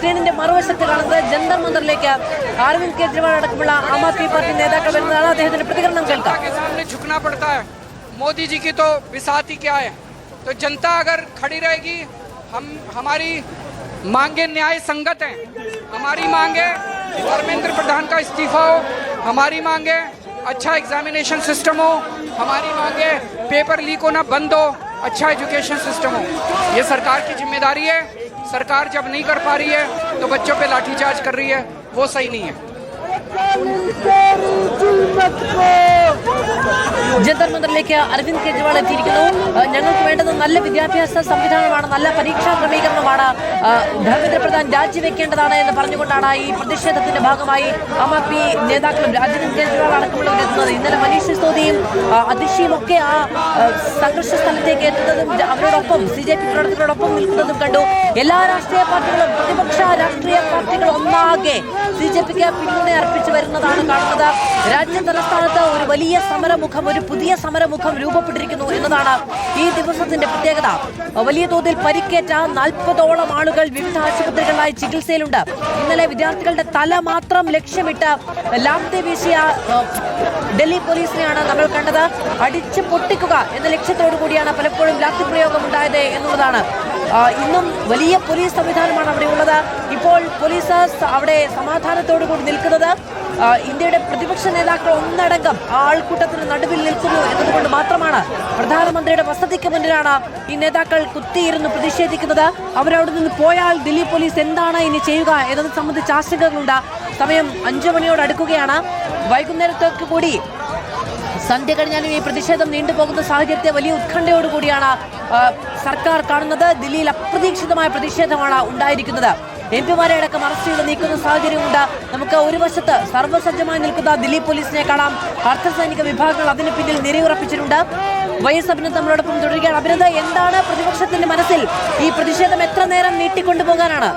സ്ക്രീനിന്റെ മറുവശത്ത് കാണുന്നത് ജന്തർ മന്ദറിലേക്ക് അരവിന്ദ് കെജ്രിവാൾ അടക്കമുള്ള ആം ആദ്മി പാർട്ടി നേതാക്കൾ വരുന്നതാണ്. അദ്ദേഹത്തിന്റെ പ്രതികരണം കേൾക്കാം. मोदी जी की तो विसाती क्या है, तो जनता अगर खड़ी रहेगी, हमारी मांगे न्याय संगत हैं. हमारी मांगे धर्मेंद्र प्रधान का इस्तीफा हो, हमारी मांगे अच्छा एग्जामिनेशन सिस्टम हो, हमारी मांगे पेपर लीक होना बंद हो, अच्छा एजुकेशन सिस्टम हो. ये सरकार की जिम्मेदारी है. सरकार जब नहीं कर पा रही है तो बच्चों पे लाठीचार्ज कर रही है, वो सही नहीं है. ജന്തർ മന്ദറിലേക്ക് അരവിന്ദ് കെജ്രിവാൾ എത്തിയിരിക്കുന്നു. ഞങ്ങൾക്ക് വേണ്ടത് നല്ല വിദ്യാഭ്യാസ സംവിധാനമാണ്, നല്ല പരീക്ഷാ ക്രമീകരണമാണ്, ധർമ്മേന്ദ്ര പ്രധാൻ രാജിവെക്കേണ്ടതാണ് എന്ന് പറഞ്ഞുകൊണ്ടാണ് ഈ പ്രതിഷേധത്തിന്റെ ഭാഗമായി ആം ആദ്മി നേതാക്കളും അരവിന്ദ് കെജ്രിവാൾ അടക്കമുള്ളവർ എത്തുന്നത്. ഇന്നലെ മനീഷ് സിസോദിയും അതിഷിയും ഒക്കെ ആ സംഘർഷ സ്ഥലത്തേക്ക് എത്തുന്നതും അവരോടൊപ്പം CJP പ്രവർത്തകരോടൊപ്പം നിൽക്കുന്നതും കണ്ടു. എല്ലാ രാഷ്ട്രീയ പാർട്ടികളും പ്രതിപക്ഷ രാഷ്ട്രീയ പാർട്ടികൾ ഒന്നാകെ CJPക്ക് പിന്തുണ അർപ്പിച്ചു വരുന്നതാണ് കാണുന്നത്. രാജ്യ തലസ്ഥാനത്ത് ഒരു വലിയ സമരമുഖം, ഒരു പുതിയ സമരമുഖം രൂപപ്പെട്ടിരിക്കുന്നു എന്നതാണ് ഈ ദിവസത്തിന്റെ പ്രത്യേകത. വലിയ തോതിൽ പരിക്കേറ്റ 40ഓളം ആളുകൾ വിവിധ ആശുപത്രികളിലായി ചികിത്സയിലുണ്ട്. ഇന്നലെ വിദ്യാർത്ഥികളുടെ തല മാത്രം ലക്ഷ്യമിട്ട് ലാത്തി വീശിയ ഡൽഹി പോലീസിനെയാണ് നമ്മൾ കണ്ടത്. അടിച്ചു പൊട്ടിക്കുക എന്ന ലക്ഷ്യത്തോടു കൂടിയാണ് പലപ്പോഴും ലാത്തി പ്രയോഗം ഉണ്ടായത് എന്നുള്ളതാണ്. ഇന്നും വലിയ പോലീസ് സംവിധാനമാണ് അവിടെ ഉള്ളത്. ഇപ്പോൾ പോലീസ് അവിടെ സമാധാനത്തോടു കൂടി നിൽക്കുന്നത് ഇന്ത്യയുടെ പ്രതിപക്ഷ നേതാക്കൾ ഒന്നടങ്കം ആൾക്കൂട്ടത്തിന് നടുവിൽ നിൽക്കുന്നു എന്നതുകൊണ്ട് മാത്രമാണ്. പ്രധാനമന്ത്രിയുടെ വസതിക്ക് മുന്നിലാണ് ഈ നേതാക്കൾ കുത്തിയിരുന്നു പ്രതിഷേധിക്കുന്നത്. അവരവിടെ നിന്ന് പോയാൽ ദില്ലി പോലീസ് എന്താണ് ഇനി ചെയ്യുക എന്നത് സംബന്ധിച്ച് ആശങ്കകളുണ്ട്. സമയം 5 മണിയോട് അടുക്കുകയാണ്. വൈകുന്നേരത്തേക്ക് കൂടി സന്ധ്യ കഴിഞ്ഞാലും ഈ പ്രതിഷേധം നീണ്ടുപോകുന്ന സാഹചര്യത്തെ വലിയ ഉത്കണ്ഠയോടുകൂടിയാണ് സർക്കാർ കാണുന്നത്. ദില്ലിയിൽ അപ്രതീക്ഷിതമായ പ്രതിഷേധമാണ് ഉണ്ടായിരിക്കുന്നത്. MP-മാരെ അടക്കം അറസ്റ്റ് ചെയ്ത് നീക്കുന്ന സാഹചര്യമുണ്ട്. നമുക്ക് ഒരു വശത്ത് സർവ്വസജ്ജമായി നിൽക്കുന്ന ദില്ലി പോലീസിനെ കാണാം. അർദ്ധസൈനിക വിഭാഗങ്ങൾ അതിന് പിന്നിൽ നിരയുറപ്പിച്ചിട്ടുണ്ട്. YS അഭിനന്ദ് നമ്മളോടൊപ്പം തുടരുകയാണ്. അഭിനന്ദ്, എന്താണ് പ്രതിപക്ഷത്തിന്റെ മനസ്സിൽ? ഈ പ്രതിഷേധം എത്ര നേരം നീട്ടിക്കൊണ്ടുപോകാനാണ്?